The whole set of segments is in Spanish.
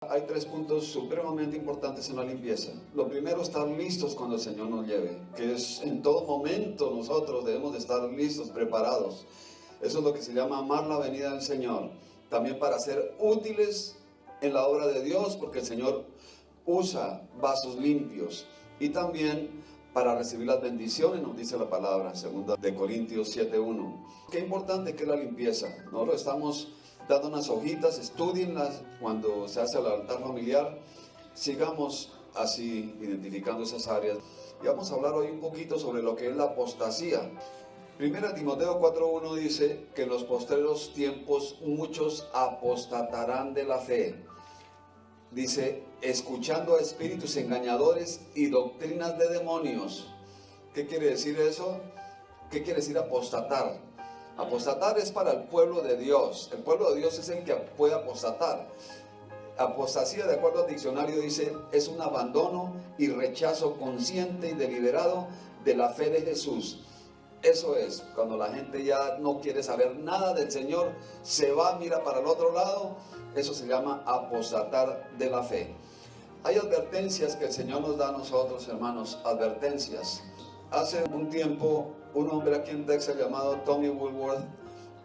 Hay tres puntos supremamente importantes en la limpieza. Lo primero, estar listos cuando el Señor nos lleve, que es en todo momento nosotros debemos de estar listos, preparados. Eso es lo que se llama amar la venida del Señor. También para ser útiles en la obra de Dios, porque el Señor usa vasos limpios. Y también para recibir las bendiciones, nos dice la palabra, 2 de Corintios 7:1. Qué importante que es la limpieza. Nosotros estamos dando unas hojitas, estudienlas cuando se hace el altar familiar. Sigamos así identificando esas áreas. Y vamos a hablar hoy un poquito sobre lo que es la apostasía. 1 Timoteo 4:1 dice que en los postreros tiempos muchos apostatarán de la fe. Dice, escuchando a espíritus engañadores y doctrinas de demonios. ¿Qué quiere decir eso? ¿Qué quiere decir apostatar? Apostatar es para el pueblo de Dios. El pueblo de Dios es el que puede apostatar. Apostasía, de acuerdo al diccionario, dice, es un abandono y rechazo consciente y deliberado de la fe de Jesús. Eso es, cuando la gente ya no quiere saber nada del Señor, se va, mira para el otro lado, eso se llama apostatar de la fe. Hay advertencias que el Señor nos da a nosotros, hermanos, advertencias. Hace un tiempo, un hombre aquí en Texas llamado Tommy Woolworth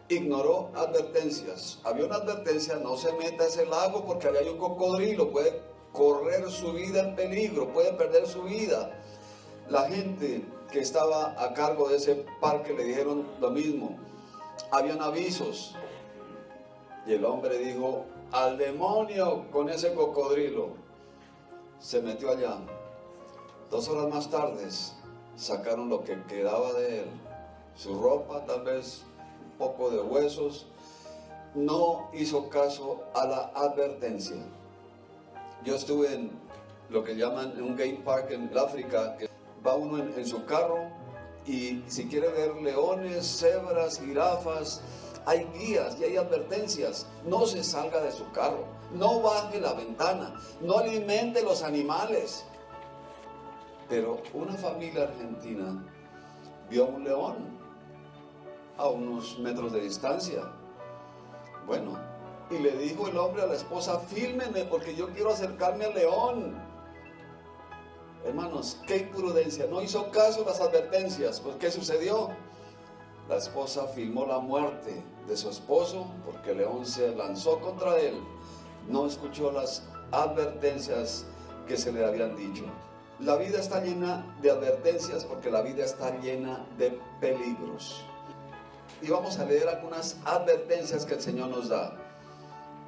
ignoró advertencias. Había una advertencia, no se meta a ese lago porque ahí hay un cocodrilo, puede correr su vida en peligro, puede perder su vida. La gente que estaba a cargo de ese parque le dijeron lo mismo. Habían avisos. Y el hombre dijo, al demonio con ese cocodrilo. Se metió allá. 2 horas más tarde sacaron lo que quedaba de él. Su ropa, tal vez un poco de huesos. No hizo caso a la advertencia. Yo estuve en lo que llaman un game park en África, que va uno en su carro y si quiere ver leones, cebras, jirafas, hay guías y hay advertencias. No se salga de su carro, no baje la ventana, no alimente los animales. Pero una familia argentina vio un león a unos metros de distancia. Bueno, y le dijo el hombre a la esposa, fílmeme porque yo quiero acercarme al león. Hermanos, qué imprudencia, no hizo caso a las advertencias. Pues ¿qué sucedió? La esposa filmó la muerte de su esposo porque el león se lanzó contra él. No escuchó las advertencias que se le habían dicho. La vida está llena de advertencias porque la vida está llena de peligros. Y vamos a leer algunas advertencias que el Señor nos da.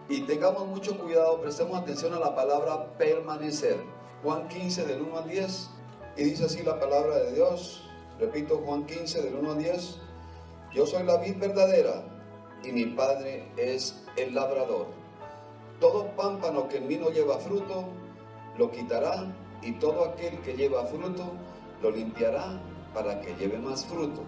Y tengamos mucho cuidado, prestemos atención a la palabra permanecer. Juan 15 del 1 al 10, y dice así la palabra de Dios. Repito, Juan 15 del 1 al 10. Yo soy la vid verdadera y mi Padre es el labrador. Todo pámpano que en mí no lleva fruto, lo quitará, y todo aquel que lleva fruto, lo limpiará para que lleve más fruto.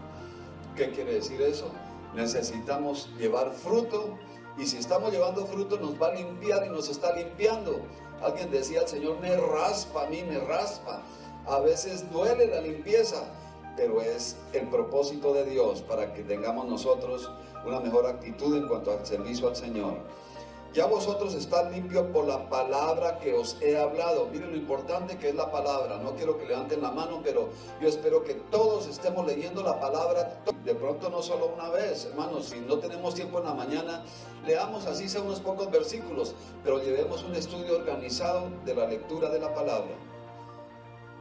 ¿Qué quiere decir eso? Necesitamos llevar fruto, y si estamos llevando fruto nos va a limpiar y nos está limpiando. Alguien decía, el Señor me raspa, a mí me raspa. A veces duele la limpieza, pero es el propósito de Dios para que tengamos nosotros una mejor actitud en cuanto al servicio al Señor. Ya vosotros estáis limpios por la palabra que os he hablado. Miren lo importante que es la palabra. No quiero que levanten la mano, pero yo espero que todos estemos leyendo la palabra. De pronto no solo una vez, hermanos. Si no tenemos tiempo en la mañana, leamos así sea unos pocos versículos, pero llevemos un estudio organizado de la lectura de la palabra.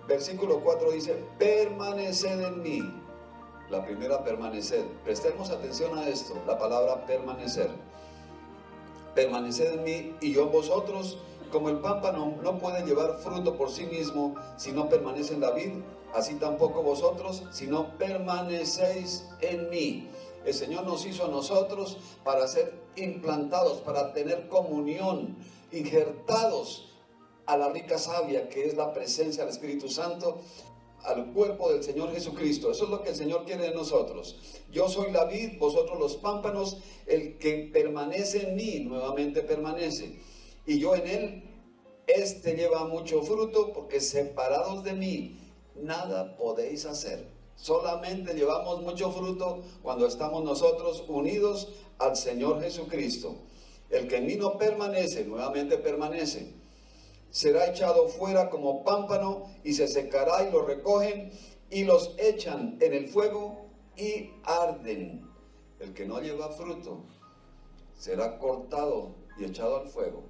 Versículo 4 dice, permaneced en mí. La primera, permaneced. Prestemos atención a esto, la palabra permanecer. Permaneced en mí y yo en vosotros, como el pámpano no puede llevar fruto por sí mismo si no permanece en la vid, así tampoco vosotros si no permanecéis en mí. El Señor nos hizo a nosotros para ser implantados, para tener comunión, injertados a la rica savia que es la presencia del Espíritu Santo, al cuerpo del Señor Jesucristo. Eso es lo que el Señor quiere de nosotros. Yo soy la vid, vosotros los pámpanos. El que permanece en mí, nuevamente permanece, y yo en él, este lleva mucho fruto, porque separados de mí nada podéis hacer. Solamente llevamos mucho fruto cuando estamos nosotros unidos al Señor Jesucristo. El que en mí no permanece, nuevamente permanece, será echado fuera como pámpano y se secará, y lo recogen y los echan en el fuego y arden. El que no lleva fruto será cortado y echado al fuego.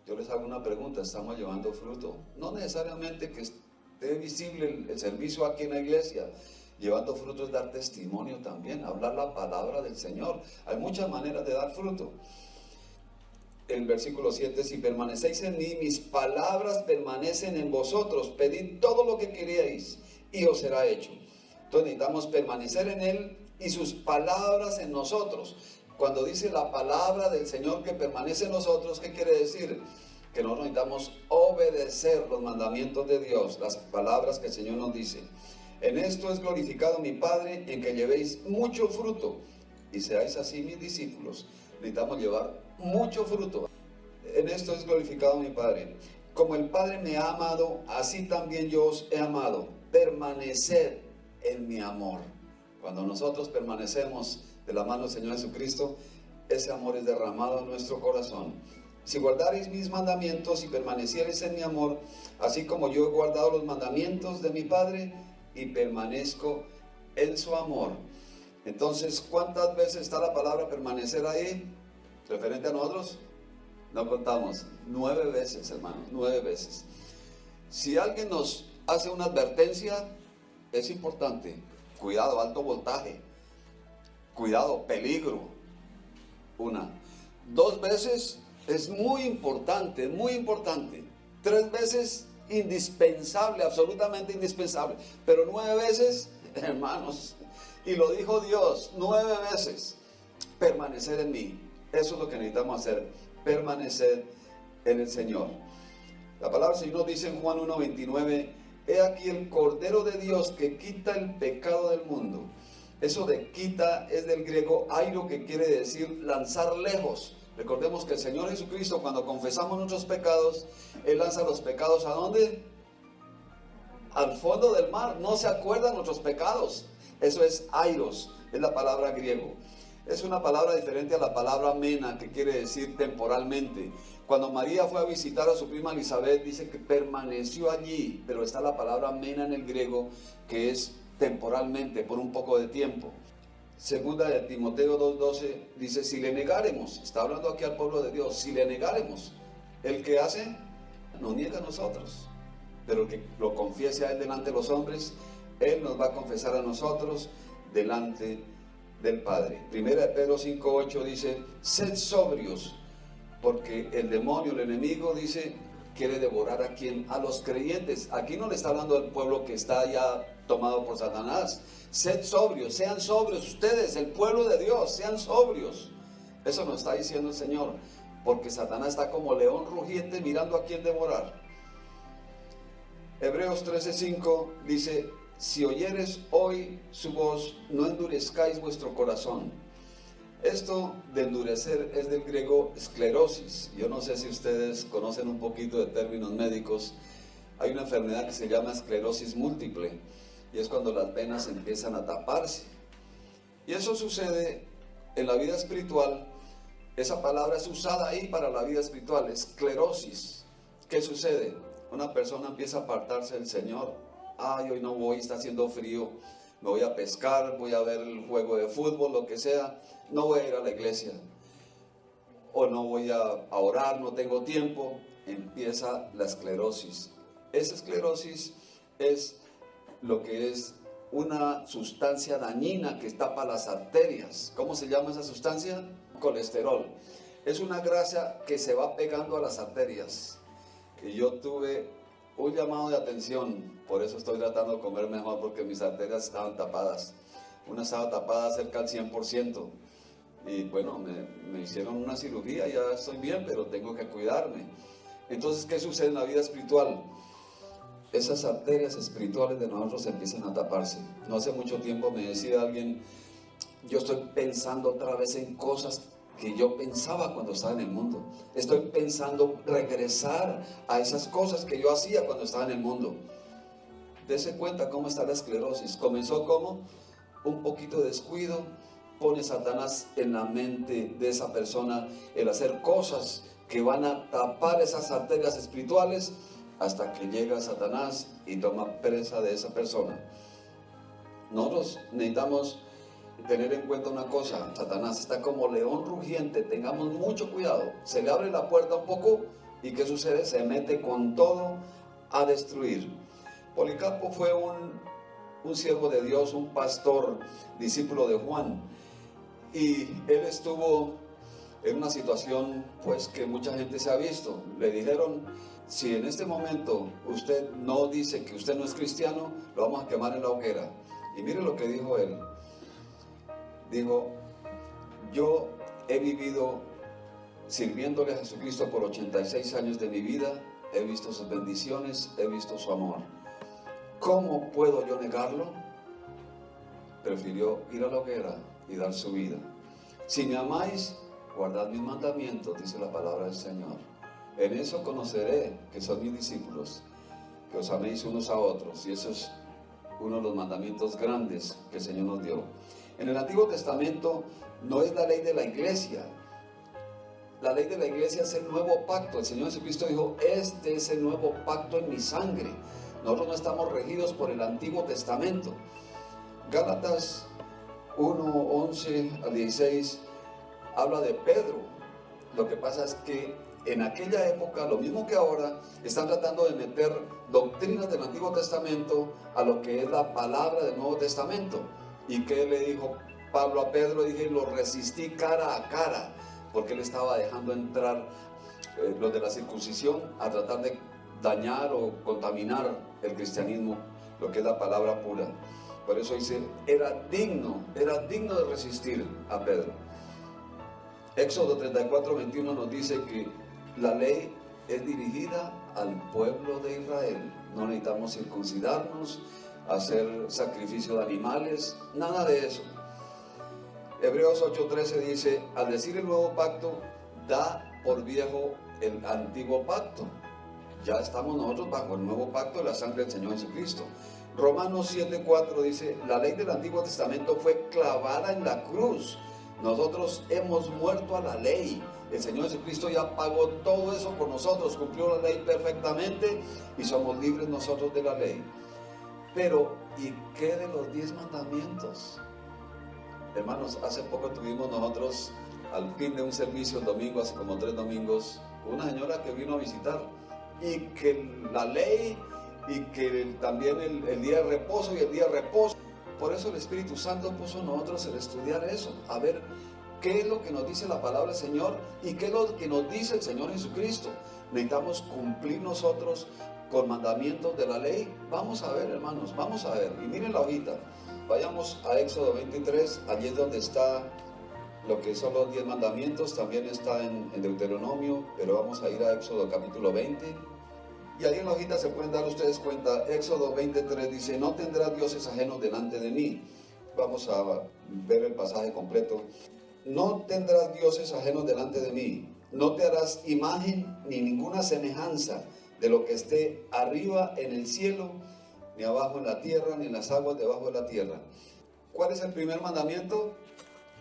Yo les hago una pregunta: ¿estamos llevando fruto? No necesariamente que esté visible el servicio aquí en la iglesia. Llevando fruto es dar testimonio también, hablar la palabra del Señor. Hay muchas maneras de dar fruto. El versículo 7, si permanecéis en mí, mis palabras permanecen en vosotros, pedid todo lo que queréis y os será hecho. Entonces necesitamos permanecer en Él y sus palabras en nosotros. Cuando dice la palabra del Señor que permanece en nosotros, ¿qué quiere decir? Que nosotros necesitamos obedecer los mandamientos de Dios, las palabras que el Señor nos dice. En esto es glorificado mi Padre, en que llevéis mucho fruto y seáis así mis discípulos. Necesitamos llevar mucho fruto. En esto es glorificado mi Padre. Como el Padre me ha amado, así también yo os he amado. Permaneced en mi amor. Cuando nosotros permanecemos de la mano del Señor Jesucristo, ese amor es derramado en nuestro corazón. Si guardareis mis mandamientos y permaneciereis en mi amor, así como yo he guardado los mandamientos de mi Padre y permanezco en su amor. Entonces, ¿cuántas veces está la palabra permanecer ahí? Referente a nosotros, no contamos. 9 veces, hermanos, 9 veces. Si alguien nos hace una advertencia, es importante. Cuidado, alto voltaje. Cuidado, peligro. 1. 2 veces es muy importante, muy importante. 3 veces indispensable, absolutamente indispensable. Pero 9 veces, hermanos, y lo dijo Dios, 9 veces, permanecer en mí. Eso es lo que necesitamos hacer, permanecer en el Señor. La palabra del Señor nos dice en Juan 1:29, he aquí el Cordero de Dios que quita el pecado del mundo. Eso de quita es del griego airo, que quiere decir lanzar lejos. Recordemos que el Señor Jesucristo, cuando confesamos nuestros pecados, Él lanza los pecados ¿a dónde? Al fondo del mar. No se acuerdan nuestros pecados. Eso es airos, es la palabra griego. Es una palabra diferente a la palabra mena, que quiere decir temporalmente. Cuando María fue a visitar a su prima Elizabeth, dice que permaneció allí, pero está la palabra mena en el griego, que es temporalmente, por un poco de tiempo. Segunda de Timoteo 2:12 dice, si le negaremos, está hablando aquí al pueblo de Dios, si le negaremos, el que hace, nos niega a nosotros, pero el que lo confiese a Él delante de los hombres, Él nos va a confesar a nosotros delante del Padre. Primera de Pedro 5:8 dice, sed sobrios, porque el demonio, el enemigo, dice, quiere devorar a quien, a los creyentes. Aquí no le está hablando del pueblo que está ya tomado por Satanás. Sed sobrios, sean sobrios ustedes, el pueblo de Dios, sean sobrios. Eso nos está diciendo el Señor, porque Satanás está como león rugiente mirando a quién devorar. Hebreos 13:5 dice, si oyeres hoy su voz, no endurezcáis vuestro corazón. Esto de endurecer es del griego esclerosis. Yo no sé si ustedes conocen un poquito de términos médicos. Hay una enfermedad que se llama esclerosis múltiple, y es cuando las venas empiezan a taparse. Y eso sucede en la vida espiritual. Esa palabra es usada ahí para la vida espiritual, esclerosis. ¿Qué sucede? Una persona empieza a apartarse del Señor. Ay, hoy no voy, está haciendo frío, me voy a pescar, voy a ver el juego de fútbol, lo que sea, no voy a ir a la iglesia, o no voy a orar, no tengo tiempo. Empieza la esclerosis. Esa esclerosis es lo que es una sustancia dañina que tapa las arterias. ¿Cómo se llama esa sustancia? Colesterol. Es una grasa que se va pegando a las arterias. Y yo tuve un llamado de atención, por eso estoy tratando de comer mejor, porque mis arterias estaban tapadas. Una estaba tapada cerca al 100%. Y bueno, me hicieron una cirugía, ya estoy bien, pero tengo que cuidarme. Entonces, ¿qué sucede en la vida espiritual? Esas arterias espirituales de nosotros empiezan a taparse. No hace mucho tiempo me decía alguien, yo estoy pensando otra vez en cosas que yo pensaba cuando estaba en el mundo. Estoy pensando regresar a esas cosas que yo hacía cuando estaba en el mundo. Dese cuenta cómo está la esclerosis. Comenzó como un poquito de descuido, pone Satanás en la mente de esa persona el hacer cosas que van a tapar esas arterias espirituales hasta que llega Satanás y toma presa de esa persona. Nosotros necesitamos tener en cuenta una cosa: Satanás está como león rugiente, tengamos mucho cuidado. Se le abre la puerta un poco y ¿qué sucede? Se mete con todo a destruir. Policarpo fue un siervo de Dios, un pastor, discípulo de Juan, y él estuvo en una situación pues que mucha gente se ha visto. Le dijeron: si en este momento usted no dice que usted no es cristiano, lo vamos a quemar en la hoguera. Y mire lo que dijo él. Dijo: yo he vivido sirviéndole a Jesucristo por 86 años de mi vida, he visto sus bendiciones, he visto su amor. ¿Cómo puedo yo negarlo? Prefirió ir a la hoguera y dar su vida. Si me amáis, guardad mis mandamientos, dice la palabra del Señor. En eso conoceré que son mis discípulos, que os améis unos a otros. Y eso es uno de los mandamientos grandes que el Señor nos dio. En el Antiguo Testamento no es la ley de la iglesia. La ley de la iglesia es el nuevo pacto. El Señor Jesucristo dijo: este es el nuevo pacto en mi sangre. Nosotros no estamos regidos por el Antiguo Testamento. Gálatas 1, 11 al 16 habla de Pedro. Lo que pasa es que en aquella época, lo mismo que ahora, están tratando de meter doctrinas del Antiguo Testamento a lo que es la palabra del Nuevo Testamento. ¿Y qué le dijo Pablo a Pedro? Dije: lo resistí cara a cara, porque él estaba dejando entrar los de la circuncisión a tratar de dañar o contaminar el cristianismo, lo que es la palabra pura. Por eso dice, era digno de resistir a Pedro. Éxodo 34, 21 nos dice que la ley es dirigida al pueblo de Israel. No necesitamos circuncidarnos, hacer sacrificio de animales, nada de eso. Hebreos 8:13 dice: al decir el nuevo pacto, da por viejo el antiguo pacto. Ya estamos nosotros bajo el nuevo pacto de la sangre del Señor Jesucristo. Romanos 7:4 dice: la ley del Antiguo Testamento fue clavada en la cruz. Nosotros hemos muerto a la ley. El Señor Jesucristo ya pagó todo eso por nosotros, cumplió la ley perfectamente y somos libres nosotros de la ley. Pero, ¿y qué de los 10 mandamientos? Hermanos, hace poco tuvimos nosotros, al fin de un servicio el domingo, hace como 3 domingos, una señora que vino a visitar, y que la ley, y que también el día de reposo y el día de reposo. Por eso el Espíritu Santo puso en nosotros el estudiar eso, a ver qué es lo que nos dice la palabra del Señor y qué es lo que nos dice el Señor Jesucristo. Necesitamos cumplir nosotros con mandamientos de la ley. Vamos a ver, hermanos, vamos a ver. Y miren la hojita. Vayamos a Éxodo 23, allí es donde está lo que son los 10 mandamientos, también está en Deuteronomio, pero vamos a ir a Éxodo capítulo 20. Y ahí en la hojita se pueden dar ustedes cuenta, Éxodo 23 dice: no tendrás dioses ajenos delante de mí. Vamos a ver el pasaje completo. No tendrás dioses ajenos delante de mí, no te harás imagen ni ninguna semejanza de lo que esté arriba en el cielo, ni abajo en la tierra, ni en las aguas debajo de la tierra. ¿Cuál es el primer mandamiento?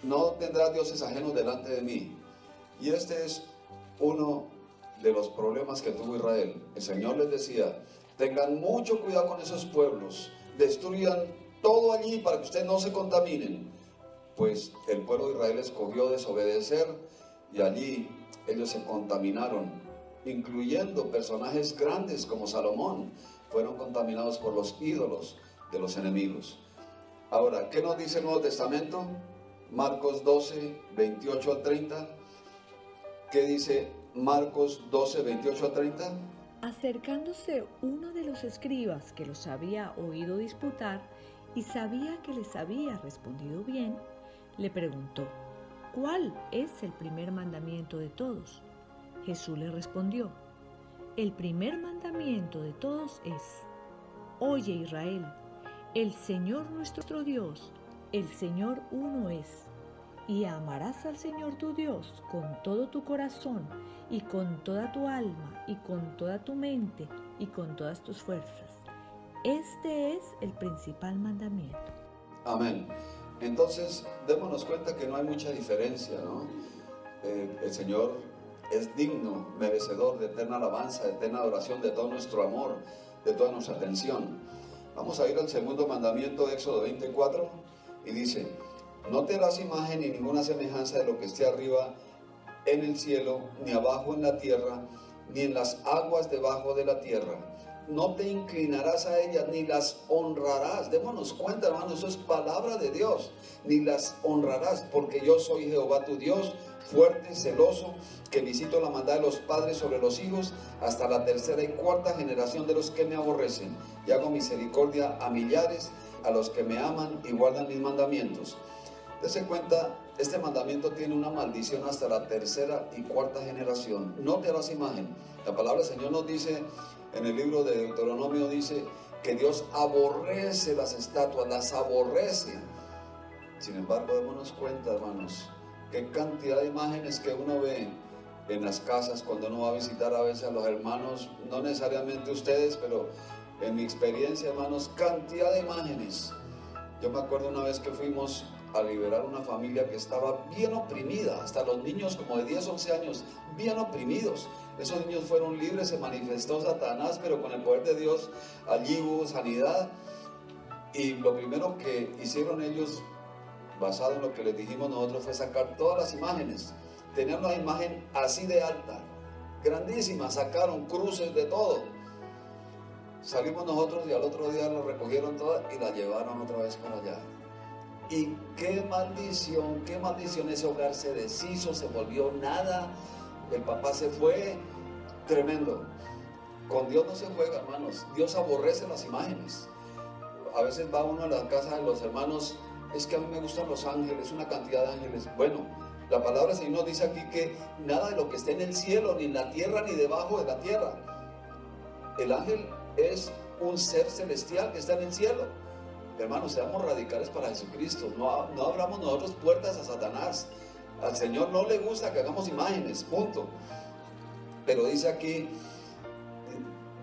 No tendrás dioses ajenos delante de mí. Y este es uno de los problemas que tuvo Israel. El Señor les decía: tengan mucho cuidado con esos pueblos, destruyan todo allí para que ustedes no se contaminen. Pues el pueblo de Israel escogió desobedecer y allí ellos se contaminaron, incluyendo personajes grandes como Salomón. Fueron contaminados por los ídolos de los enemigos. Ahora, ¿qué nos dice el Nuevo Testamento? Marcos 12, 28 al 30. ¿Qué dice Marcos 12, 28 al 30? Acercándose uno de los escribas que los había oído disputar y sabía que les había respondido bien, le preguntó: ¿cuál es el primer mandamiento de todos? Jesús le respondió: el primer mandamiento de todos es: oye, Israel, el Señor nuestro Dios, el Señor uno es, y amarás al Señor tu Dios con todo tu corazón y con toda tu alma y con toda tu mente y con todas tus fuerzas. Este es el principal mandamiento. Amén. Entonces, démonos cuenta que no hay mucha diferencia, ¿no? El Señor es digno, merecedor de eterna alabanza, de eterna adoración, de todo nuestro amor, de toda nuestra atención. Vamos a ir al segundo mandamiento de Éxodo 24 y dice: no te harás imagen ni ninguna semejanza de lo que esté arriba en el cielo, ni abajo en la tierra, ni en las aguas debajo de la tierra. No te inclinarás a ellas, ni las honrarás. Démonos cuenta, hermano, eso es palabra de Dios. Ni las honrarás, porque yo soy Jehová tu Dios, fuerte, celoso, que visito la maldad de los padres sobre los hijos, hasta la tercera y cuarta generación de los que me aborrecen. Y hago misericordia a millares, a los que me aman y guardan mis mandamientos. Dese cuenta, este mandamiento tiene una maldición hasta la tercera y cuarta generación. No te harás imagen. La palabra del Señor nos dice, en el libro de Deuteronomio dice, que Dios aborrece las estatuas, las aborrece. Sin embargo, démonos cuenta, hermanos, qué cantidad de imágenes que uno ve en las casas cuando uno va a visitar a veces a los hermanos, no necesariamente ustedes, pero en mi experiencia, hermanos, cantidad de imágenes. Yo me acuerdo una vez que fuimos a liberar una familia que estaba bien oprimida, hasta los niños como de 10, 11 años, bien oprimidos. Esos niños fueron libres, se manifestó Satanás, pero con el poder de Dios allí hubo sanidad. Y lo primero que hicieron ellos, basado en lo que les dijimos nosotros, fue sacar todas las imágenes. Tenían una imagen así de alta, grandísima, sacaron cruces de todo. Salimos nosotros y al otro día lo recogieron todas y la llevaron otra vez para allá. Y qué maldición, ese hogar se deshizo, se volvió nada, el papá se fue, tremendo. Con Dios no se juega, hermanos, Dios aborrece las imágenes. A veces va uno a la casa de los hermanos, es que a mí me gustan los ángeles, una cantidad de ángeles. Bueno, la palabra del Señor dice aquí que nada de lo que esté en el cielo, ni en la tierra, ni debajo de la tierra. El ángel es un ser celestial que está en el cielo. Hermanos, seamos radicales para Jesucristo. No abramos nosotros puertas a Satanás. Al Señor no le gusta que hagamos imágenes, punto. Pero dice aquí,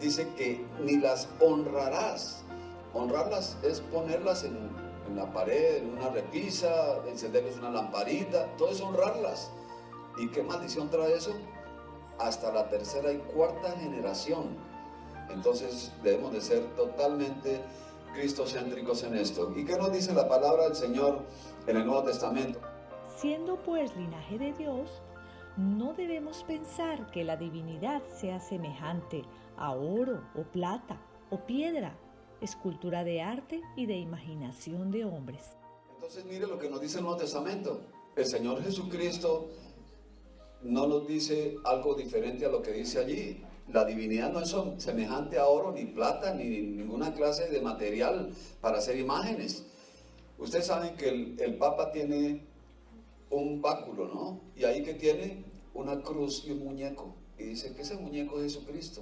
dice que ni las honrarás. Honrarlas es ponerlas en la pared, en una repisa, encenderles una lamparita, todo es honrarlas. ¿Y qué maldición trae eso? Hasta la tercera y cuarta generación. Entonces debemos de ser totalmente cristocéntricos en esto. ¿Y qué nos dice la palabra del Señor en el Nuevo Testamento? Siendo pues linaje de Dios, no debemos pensar que la divinidad sea semejante a oro o plata o piedra, escultura de arte y de imaginación de hombres. Entonces mire lo que nos dice el Nuevo Testamento. El Señor Jesucristo no nos dice algo diferente a lo que dice allí. La divinidad no es semejante a oro, ni plata, ni ninguna clase de material para hacer imágenes. Ustedes saben que el Papa tiene un báculo, ¿no? Y ahí que tiene una cruz y un muñeco. Y dice que ese muñeco es Jesucristo.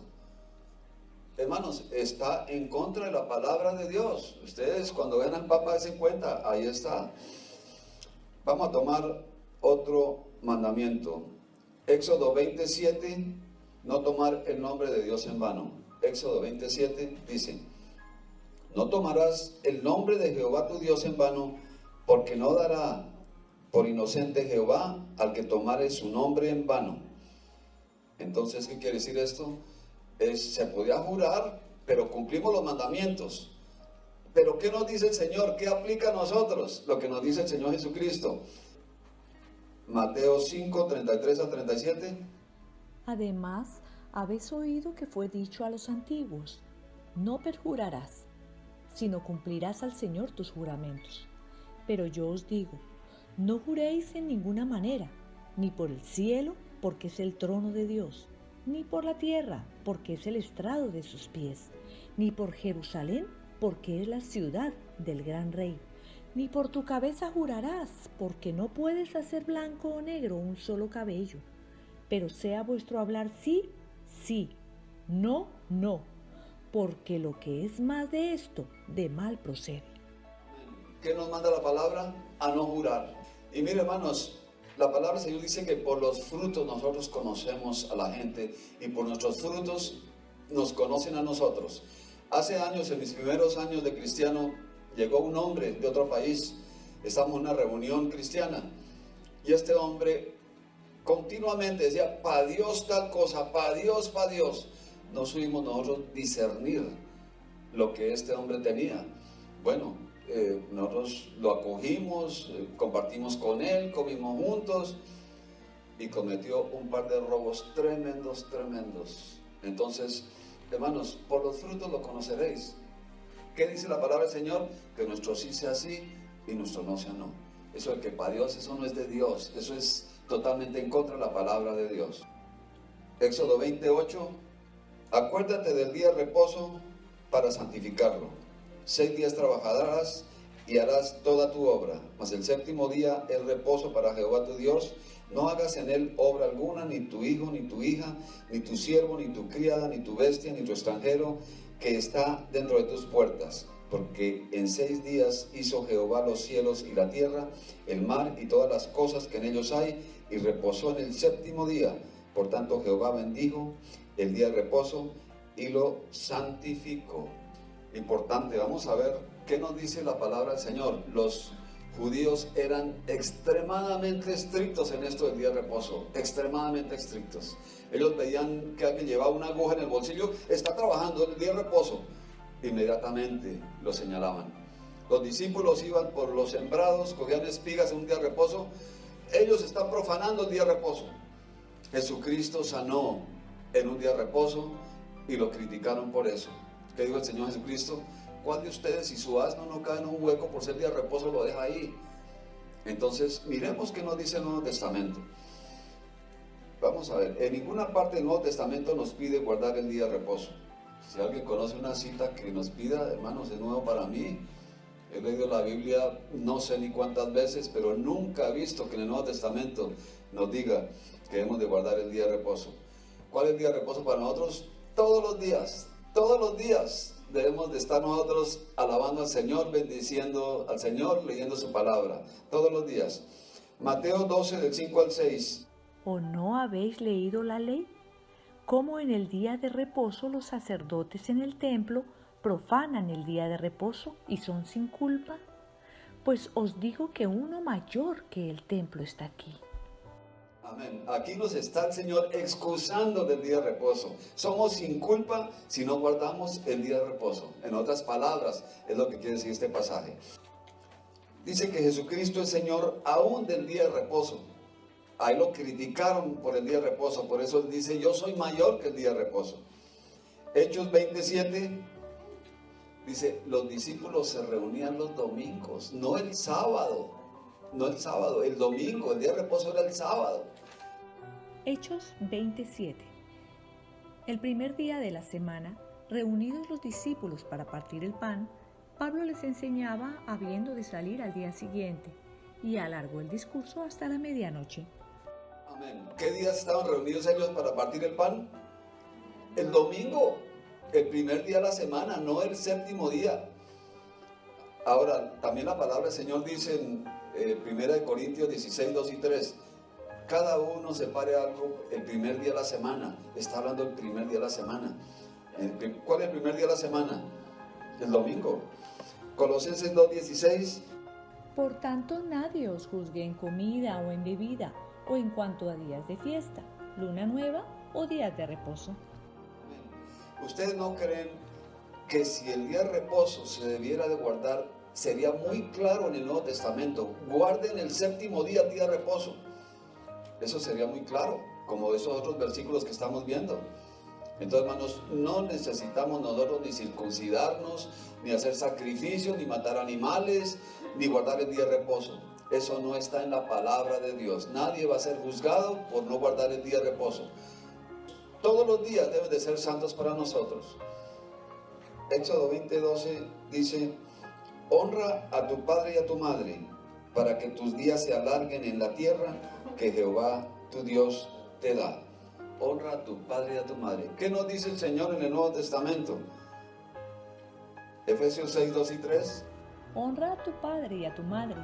Hermanos, está en contra de la palabra de Dios. Ustedes cuando vean al Papa se den cuenta, ahí está. Vamos a tomar otro mandamiento. Éxodo 27, no tomar el nombre de Dios en vano. Éxodo 27 dice: no tomarás el nombre de Jehová tu Dios en vano, porque no dará por inocente Jehová al que tomare su nombre en vano. Entonces, ¿qué quiere decir esto? Se podía jurar, pero cumplimos los mandamientos. Pero ¿qué nos dice el Señor? ¿Qué aplica a nosotros? Lo que nos dice el Señor Jesucristo. Mateo 5, 33 a 37. Además, habéis oído que fue dicho a los antiguos: no perjurarás, sino cumplirás al Señor tus juramentos. Pero yo os digo, no juréis en ninguna manera, ni por el cielo, porque es el trono de Dios, ni por la tierra, porque es el estrado de sus pies, ni por Jerusalén, porque es la ciudad del gran rey. Ni por tu cabeza jurarás, porque no puedes hacer blanco o negro un solo cabello. Pero sea vuestro hablar sí, sí, no, no, porque lo que es más de esto, de mal procede. ¿Qué nos manda la palabra? A no jurar. Y mire, hermanos, la palabra del Señor dice que por los frutos nosotros conocemos a la gente y por nuestros frutos nos conocen a nosotros. Hace años, en mis primeros años de cristiano, llegó un hombre de otro país Estamos en una reunión cristiana y este hombre continuamente decía, para Dios tal cosa, para Dios, para Dios. No supimos nosotros discernir lo que este hombre tenía. Bueno, nosotros lo acogimos, compartimos con él, comimos juntos y cometió un par de robos tremendos. Entonces, hermanos, por los frutos lo conoceréis. ¿Qué dice la palabra del Señor? Que nuestro sí sea sí y nuestro no sea no. Eso de que para Dios, eso no es de Dios, eso es totalmente en contra de la palabra de Dios. Éxodo 28, acuérdate del día de reposo para santificarlo. 6 días trabajarás y harás toda tu obra, mas el séptimo día es reposo para Jehová tu Dios. No hagas en él obra alguna, ni tu hijo, ni tu hija, ni tu siervo, ni tu criada, ni tu bestia, ni tu extranjero que está dentro de tus puertas. Porque en 6 días hizo Jehová los cielos y la tierra, el mar y todas las cosas que en ellos hay, y reposó en el séptimo día. Por tanto Jehová bendijo el día de reposo y lo santificó. Importante, vamos a ver qué nos dice la palabra del Señor. Los judíos eran extremadamente estrictos en esto del día de reposo, extremadamente estrictos. Ellos veían que alguien llevaba una aguja en el bolsillo, está trabajando en el día de reposo, inmediatamente lo señalaban. Los discípulos iban por los sembrados, cogían espigas en un día de reposo, ellos están profanando el día de reposo. Jesucristo sanó en un día de reposo y lo criticaron por eso. ¿Qué dijo el Señor Jesucristo? ¿Cuál de ustedes, si su asno no cae en un hueco por ser día de reposo, lo deja ahí? Entonces, miremos qué nos dice el Nuevo Testamento. Vamos a ver, en ninguna parte del Nuevo Testamento nos pide guardar el día de reposo. Si alguien conoce una cita que nos pida, hermanos, es nuevo para mí. He leído la Biblia no sé ni cuántas veces, pero nunca he visto que en el Nuevo Testamento nos diga que debemos de guardar el día de reposo. ¿Cuál es el día de reposo para nosotros? Todos los días debemos de estar nosotros alabando al Señor, bendiciendo al Señor, leyendo su palabra, todos los días. Mateo 12, del 5 al 6. ¿O no habéis leído la ley? Cómo en el día de reposo los sacerdotes en el templo profanan el día de reposo y son sin culpa. Pues os digo que uno mayor que el templo está aquí. Amén. Aquí nos está el Señor excusando del día de reposo. Somos sin culpa si no guardamos el día de reposo. En otras palabras, es lo que quiere decir este pasaje. Dice que Jesucristo es Señor aún del día de reposo. Ahí lo criticaron por el día de reposo. Por eso él dice, yo soy mayor que el día de reposo. Hechos 27 dice, los discípulos se reunían los domingos, no el sábado. No el sábado, el domingo, el día de reposo era el sábado. Hechos 27. El primer día de la semana, reunidos los discípulos para partir el pan, Pablo les enseñaba habiendo de salir al día siguiente, y alargó el discurso hasta la medianoche. Amén. ¿Qué días estaban reunidos ellos para partir el pan? El domingo, el primer día de la semana, no el séptimo día. Ahora, también la palabra del Señor dice en 1 Corintios 16, 2 y 3, cada uno separe algo el primer día de la semana. Está hablando del primer día de la semana. ¿Cuál es el primer día de la semana? El domingo. Colosenses 2:16. Por tanto, nadie os juzgue en comida o en bebida, o en cuanto a días de fiesta, luna nueva o días de reposo. ¿Ustedes no creen que si el día de reposo se debiera de guardar, sería muy claro en el Nuevo Testamento? Guarden el séptimo día, día de reposo. Eso sería muy claro, como esos otros versículos que estamos viendo. Entonces, hermanos, no necesitamos nosotros ni circuncidarnos, ni hacer sacrificios, ni matar animales, ni guardar el día de reposo. Eso no está en la palabra de Dios. Nadie va a ser juzgado por no guardar el día de reposo. Todos los días deben de ser santos para nosotros. Éxodo 20:12 dice, honra a tu padre y a tu madre, para que tus días se alarguen en la tierra que Jehová tu Dios te da. Honra a tu padre y a tu madre. ¿Qué nos dice el Señor en el Nuevo Testamento? Efesios 6, 2 y 3. Honra a tu padre y a tu madre,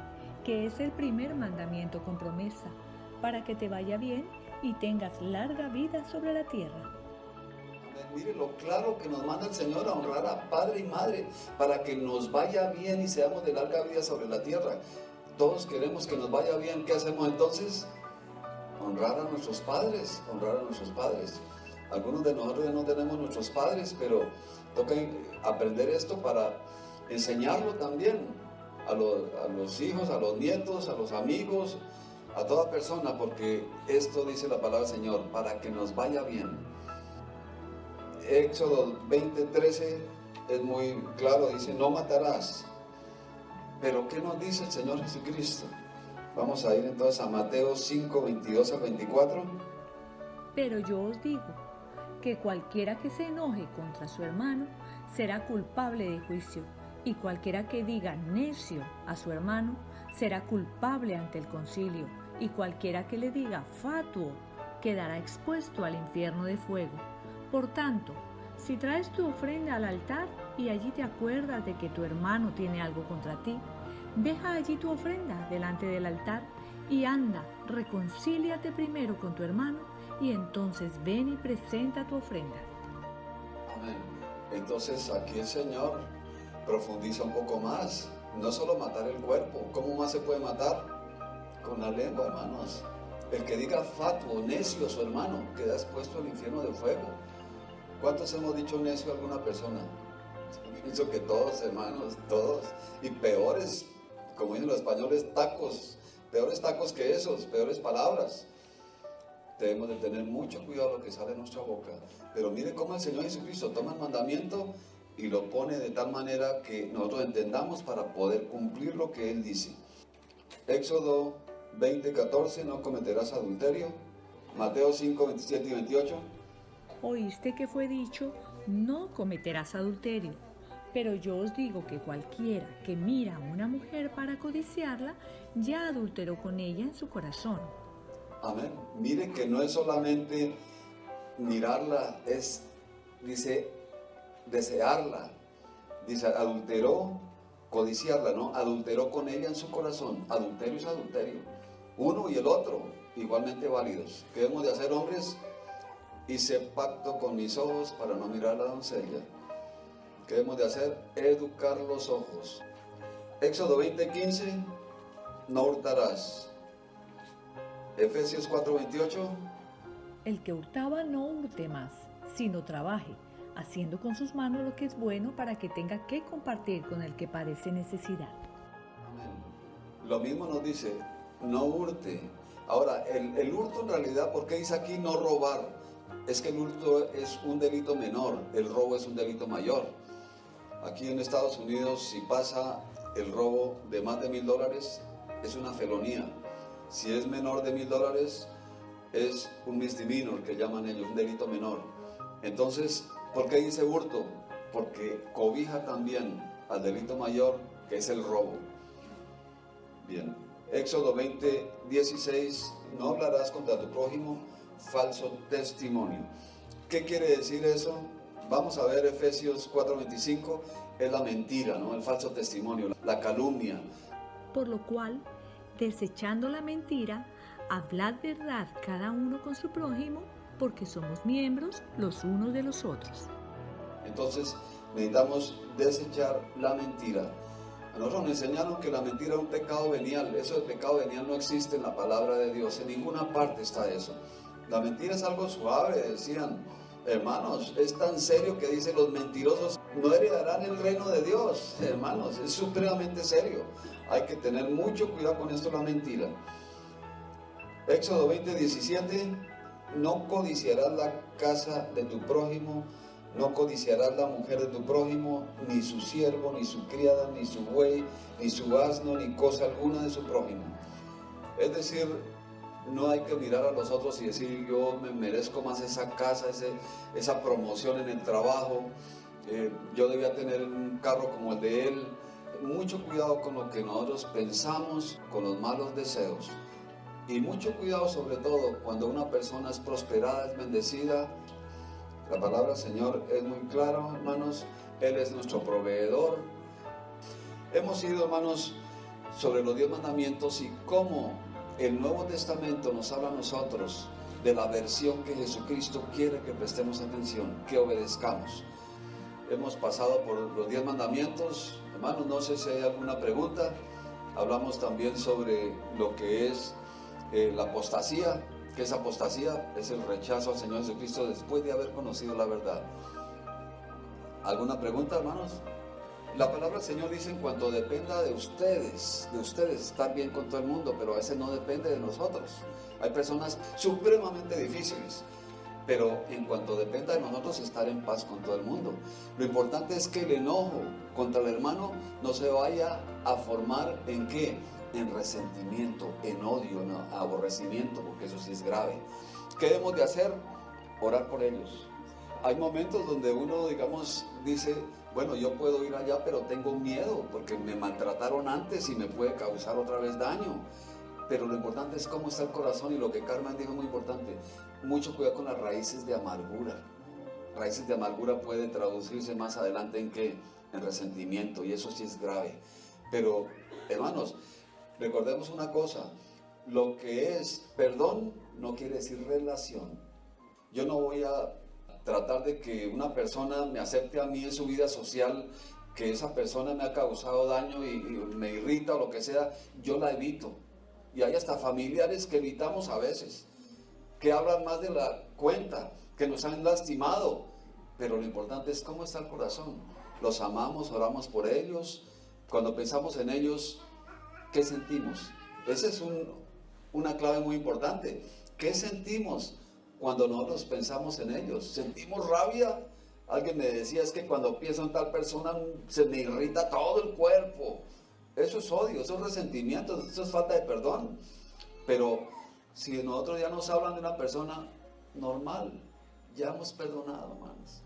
que es el primer mandamiento con promesa, para que te vaya bien y tengas larga vida sobre la tierra. Mire lo claro que nos manda el Señor a honrar a padre y madre, para que nos vaya bien y seamos de larga vida sobre la tierra. Todos queremos que nos vaya bien. ¿Qué hacemos entonces? Honrar a nuestros padres, honrar a nuestros padres. Algunos de nosotros ya no tenemos nuestros padres, pero toca aprender esto para enseñarlo también a los hijos, a los nietos, a los amigos, a toda persona, porque esto dice la palabra del Señor, para que nos vaya bien. Éxodo 20:13 es muy claro, dice, no matarás. Pero ¿qué nos dice el Señor Jesucristo? Vamos a ir entonces a Mateo 5:22 al 24. Pero yo os digo que cualquiera que se enoje contra su hermano será culpable de juicio, y cualquiera que diga necio a su hermano será culpable ante el concilio, y cualquiera que le diga fatuo quedará expuesto al infierno de fuego. Por tanto, si traes tu ofrenda al altar y allí te acuerdas de que tu hermano tiene algo contra ti, deja allí tu ofrenda delante del altar y anda, reconcíliate primero con tu hermano y entonces ven y presenta tu ofrenda. Amén. Entonces aquí el Señor profundiza un poco más. No solo matar el cuerpo. ¿Cómo más se puede matar? Con la lengua, hermanos. El que diga fatuo, necio a su hermano, queda expuesto al infierno de fuego. ¿Cuántos hemos dicho necio a alguna persona? Pienso que todos, hermanos, todos. Y peores, como dicen los españoles, tacos. Peores tacos que esos, peores palabras. Debemos de tener mucho cuidado lo que sale de nuestra boca. Pero mire cómo el Señor Jesucristo toma el mandamiento y lo pone de tal manera que nosotros entendamos para poder cumplir lo que Él dice. Éxodo 20:14, no cometerás adulterio. Mateo 5:27 y 28. Oíste que fue dicho, no cometerás adulterio. Pero yo os digo que cualquiera que mira a una mujer para codiciarla, ya adulteró con ella en su corazón. Amén. Mire que no es solamente mirarla, dice, desearla. Dice, adulteró, codiciarla, ¿no? Adulteró con ella en su corazón. Adulterio es adulterio. Uno y el otro, igualmente válidos. ¿Qué debemos de hacer, hombres? Hice pacto con mis ojos para no mirar a la doncella. ¿Qué debemos de hacer? Educar los ojos. Éxodo 20:15, no hurtarás. Efesios 4:28. El que hurtaba no hurte más, sino trabaje, haciendo con sus manos lo que es bueno para que tenga que compartir con el que padece necesidad. Amén. Lo mismo nos dice, no hurte. Ahora, el hurto en realidad, ¿por qué dice aquí no robar? Es que el hurto es un delito menor, el robo es un delito mayor. Aquí en Estados Unidos, si pasa el robo de más de $1,000, es una felonía. Si es menor de $1,000, es un misdemeanor, que llaman ellos, un delito menor. Entonces, ¿por qué dice hurto? Porque cobija también al delito mayor, que es el robo. Bien, Éxodo 20:16, no hablarás contra tu prójimo falso testimonio. ¿Qué quiere decir eso? Vamos a ver Efesios 4:25, es la mentira, ¿no? El falso testimonio, la calumnia. Por lo cual, desechando la mentira, hablad verdad cada uno con su prójimo, porque somos miembros los unos de los otros. Entonces, necesitamos desechar la mentira. A nosotros nos enseñaron que la mentira era un pecado venial. Eso del pecado venial no existe en la palabra de Dios. En ninguna parte está eso. La mentira es algo suave, decían. Hermanos, es tan serio que dicen los mentirosos no heredarán el reino de Dios. Hermanos, es supremamente serio. Hay que tener mucho cuidado con esto, la mentira. Éxodo 20:17, no codiciarás la casa de tu prójimo, no codiciarás la mujer de tu prójimo, ni su siervo, ni su criada, ni su buey, ni su asno, ni cosa alguna de su prójimo. Es decir, no hay que mirar a los otros y decir, yo me merezco más esa casa, esa promoción en el trabajo, yo debía tener un carro como el de él. Mucho cuidado con lo que nosotros pensamos, con los malos deseos. Y mucho cuidado sobre todo cuando una persona es prosperada, es bendecida. La palabra del Señor es muy clara, hermanos. Él es nuestro proveedor. Hemos ido, hermanos, sobre los 10 mandamientos y cómo el Nuevo Testamento nos habla a nosotros de la versión que Jesucristo quiere que prestemos atención, que obedezcamos. Hemos pasado por los 10 mandamientos. Hermanos, no sé si hay alguna pregunta. Hablamos también sobre lo que es la apostasía. ¿Qué es apostasía? Es el rechazo al Señor Jesucristo después de haber conocido la verdad. ¿Alguna pregunta, hermanos? La palabra del Señor dice: en cuanto dependa de ustedes estar bien con todo el mundo, pero a veces no depende de nosotros. Hay personas supremamente difíciles, pero en cuanto dependa de nosotros estar en paz con todo el mundo. Lo importante es que el enojo contra el hermano no se vaya a formar ¿en qué? En resentimiento, en odio, en aborrecimiento, porque eso sí es grave. ¿Qué debemos de hacer? Orar por ellos. Hay momentos donde uno, digamos, dice: bueno, yo puedo ir allá, pero tengo miedo porque me maltrataron antes y me puede causar otra vez daño. Pero lo importante es cómo está el corazón, y lo que Carmen dijo es muy importante. Mucho cuidado con las raíces de amargura. Raíces de amargura puede traducirse más adelante ¿en qué? En resentimiento, y eso sí es grave. Pero, hermanos, recordemos una cosa: lo que es perdón no quiere decir relación. Yo no voy a tratar de que una persona me acepte a mí en su vida social, que esa persona me ha causado daño y me irrita o lo que sea, yo la evito. Y hay hasta familiares que evitamos a veces, que hablan más de la cuenta, que nos han lastimado, pero lo importante es cómo está el corazón. Los amamos, oramos por ellos. Cuando pensamos en ellos, ¿qué sentimos? Esa es una clave muy importante. ¿Qué sentimos cuando nosotros pensamos en ellos? ¿Sentimos rabia? Alguien me decía: es que cuando pienso en tal persona se me irrita todo el cuerpo. Eso es odio, eso es resentimiento, eso es falta de perdón. Pero si nosotros ya nos hablan de una persona normal, ya hemos perdonado, hermanos.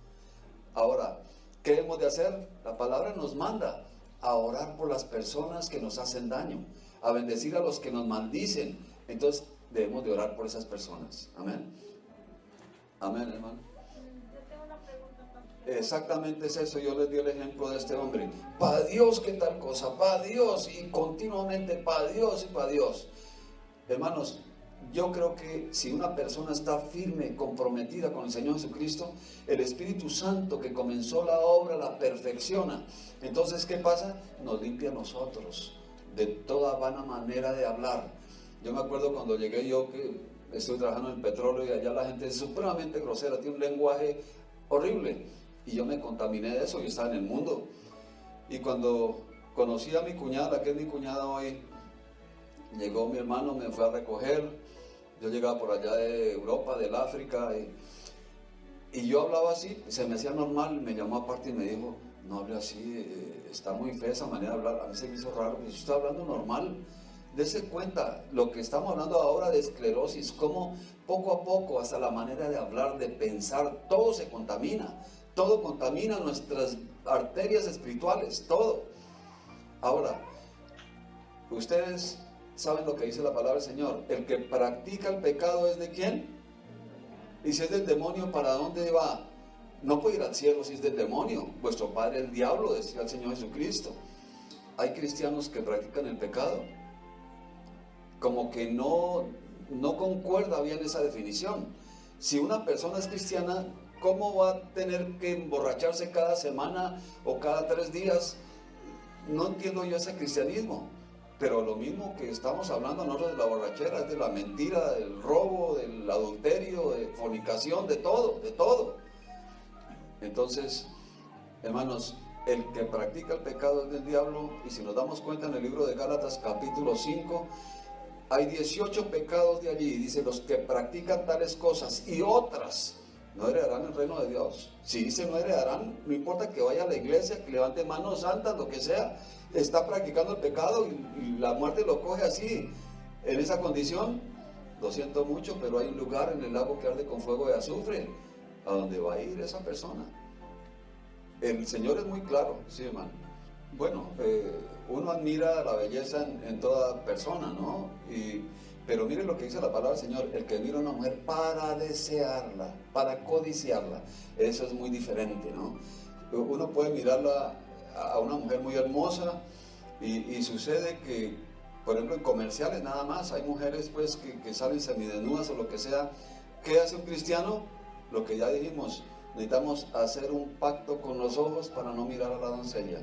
Ahora, ¿qué debemos de hacer? La palabra nos manda a orar por las personas que nos hacen daño, a bendecir a los que nos maldicen. Entonces debemos de orar por esas personas. Amén. Amén, hermano. Exactamente es eso. Yo les di el ejemplo de este hombre: para Dios que tal cosa, para Dios, y continuamente para Dios y para Dios. Hermanos, yo creo que si una persona está firme, comprometida con el Señor Jesucristo, el Espíritu Santo que comenzó la obra la perfecciona. Entonces, ¿qué pasa? Nos limpia a nosotros de toda vana manera de hablar. Yo me acuerdo cuando llegué yo, que estoy trabajando en petróleo, y allá la gente es supremamente grosera, tiene un lenguaje horrible, y yo me contaminé de eso. Yo estaba en el mundo, y cuando conocí a mi cuñada, la que es mi cuñada hoy, llegó mi hermano, me fue a recoger. Yo llegaba por allá de Europa, del África, y yo hablaba así, se me hacía normal. Me llamó aparte y me dijo: no hable así, está muy fea esa manera de hablar. A mí se me hizo raro, yo estoy hablando normal. Dese cuenta, lo que estamos hablando ahora de esclerosis, cómo poco a poco, hasta la manera de hablar, de pensar, todo se contamina. Todo contamina nuestras arterias espirituales, todo. Ahora, ustedes saben lo que dice la palabra del Señor: el que practica el pecado ¿es de quién? Y si es del demonio, ¿para dónde va? No puede ir al cielo si es del demonio. Vuestro padre el diablo, decía el Señor Jesucristo. Hay cristianos que practican el pecado, como que no concuerda bien esa definición. Si una persona es cristiana, ¿cómo va a tener que emborracharse cada semana o cada 3 días? No entiendo yo ese cristianismo. Pero lo mismo que estamos hablando nosotros de la borrachera, de la mentira, del robo, del adulterio, de fornicación, de todo, de todo. Entonces, hermanos, el que practica el pecado es del diablo. Y si nos damos cuenta, en el libro de Gálatas capítulo 5, hay 18 pecados de allí. Dice: los que practican tales cosas y otras no heredarán el reino de Dios. Si dice no heredarán, no importa que vaya a la iglesia, que levante manos santas, lo que sea, está practicando el pecado y la muerte lo coge así, en esa condición. Lo siento mucho, pero hay un lugar en el lago que arde con fuego de azufre, a donde va a ir esa persona. El Señor es muy claro, sí, hermano. Bueno, uno admira la belleza en toda persona, ¿no? Pero miren lo que dice la palabra del Señor: el que mira a una mujer para desearla, para codiciarla. Eso es muy diferente, ¿no? Uno puede mirarla a una mujer muy hermosa y sucede que, por ejemplo, en comerciales nada más, hay mujeres pues que salen semidesnudas o lo que sea. ¿Qué hace un cristiano? Lo que ya dijimos: necesitamos hacer un pacto con los ojos para no mirar a la doncella.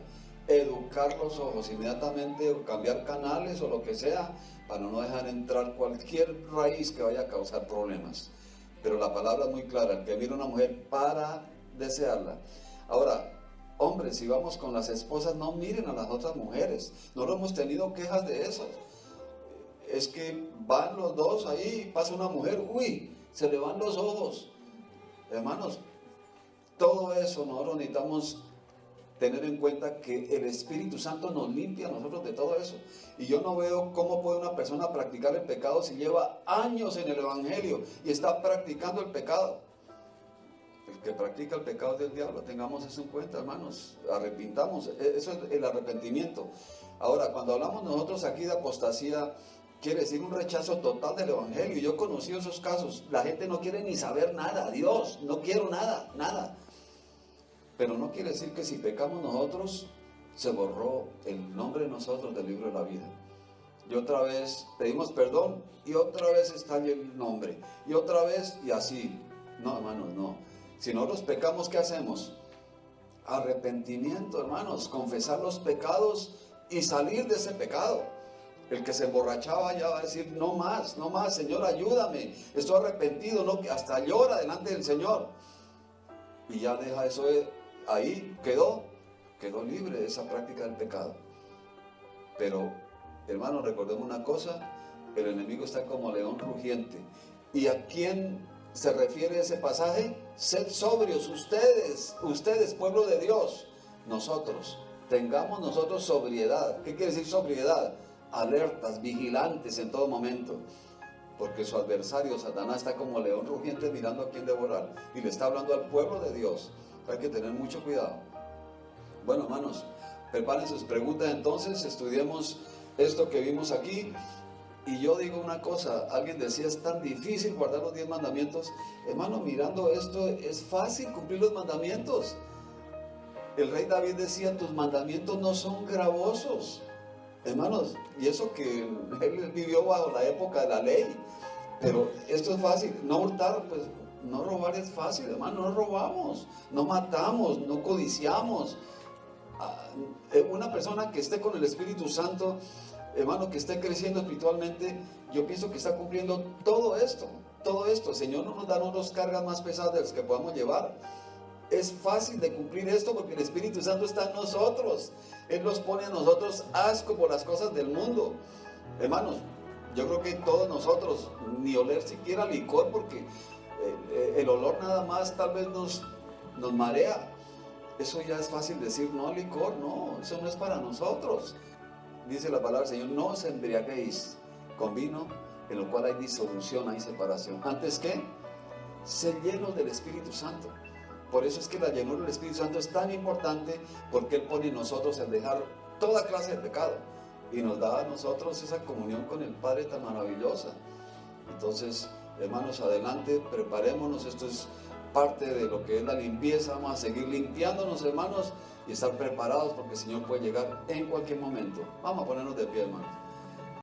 educar los ojos inmediatamente o cambiar canales o lo que sea para no dejar entrar cualquier raíz que vaya a causar problemas. Pero la palabra es muy clara, el que mira a una mujer para desearla. Ahora, hombres, si vamos con las esposas, no miren a las otras mujeres. No lo hemos tenido quejas de eso. Es que van los dos ahí, pasa una mujer, uy, se le van los ojos. Hermanos, todo eso nosotros necesitamos tener en cuenta que el Espíritu Santo nos limpia a nosotros de todo eso. Y yo no veo cómo puede una persona practicar el pecado si lleva años en el Evangelio y está practicando el pecado. El que practica el pecado es del diablo, tengamos eso en cuenta, hermanos. Arrepintamos, eso es el arrepentimiento. Ahora, cuando hablamos nosotros aquí de apostasía, quiere decir un rechazo total del Evangelio. Yo he conocido esos casos, la gente no quiere ni saber nada, Dios, no quiero nada, nada. Pero no quiere decir que si pecamos nosotros, se borró el nombre de nosotros del libro de la vida. Y otra vez pedimos perdón y otra vez está allí el nombre. Y otra vez y así. No, hermanos, no. Si nosotros pecamos, ¿qué hacemos? Arrepentimiento, hermanos. Confesar los pecados y salir de ese pecado. El que se emborrachaba ya va a decir, no más, Señor, ayúdame. Estoy arrepentido, no, hasta llora delante del Señor. Y ya deja eso ahí, quedó libre de esa práctica del pecado. Pero, hermanos, recordemos una cosa, el enemigo está como león rugiente. ¿Y a quién se refiere ese pasaje? Sed sobrios, ustedes, pueblo de Dios, nosotros, tengamos nosotros sobriedad. ¿Qué quiere decir sobriedad? Alertas, vigilantes en todo momento. Porque su adversario, Satanás, está como león rugiente mirando a quién devorar. Y le está hablando al pueblo de Dios. Hay que tener mucho cuidado. Bueno, hermanos, preparen sus preguntas entonces, estudiemos esto que vimos aquí. Y yo digo una cosa, alguien decía, es tan difícil guardar los 10 mandamientos. Hermano, mirando esto, es fácil cumplir los mandamientos. El rey David decía, tus mandamientos no son gravosos. Hermanos, y eso que él vivió bajo la época de la ley. Pero esto es fácil, no hurtar, pues no robar es fácil, hermano, no robamos, no matamos, no codiciamos. Una persona que esté con el Espíritu Santo, hermano, que esté creciendo espiritualmente, yo pienso que está cumpliendo todo esto. El Señor no nos da unas cargas más pesadas de las que podamos llevar. Es fácil de cumplir esto porque el Espíritu Santo está en nosotros. Él nos pone a nosotros asco por las cosas del mundo. Hermanos, yo creo que todos nosotros, ni oler siquiera licor, porque el olor nada más tal vez nos marea. Eso ya es fácil decir, no licor, no, eso no es para nosotros. Dice la palabra del Señor, no os embriaguéis con vino, en lo cual hay disolución, hay separación. Antes que, ser llenos del Espíritu Santo. Por eso es que la llenura del Espíritu Santo es tan importante, porque Él pone en nosotros el dejar toda clase de pecado y nos da a nosotros esa comunión con el Padre tan maravillosa. Entonces, hermanos, adelante, preparémonos. Esto es parte de lo que es la limpieza. Vamos a seguir limpiándonos, hermanos, y estar preparados porque el Señor puede llegar en cualquier momento. Vamos a ponernos de pie, hermanos.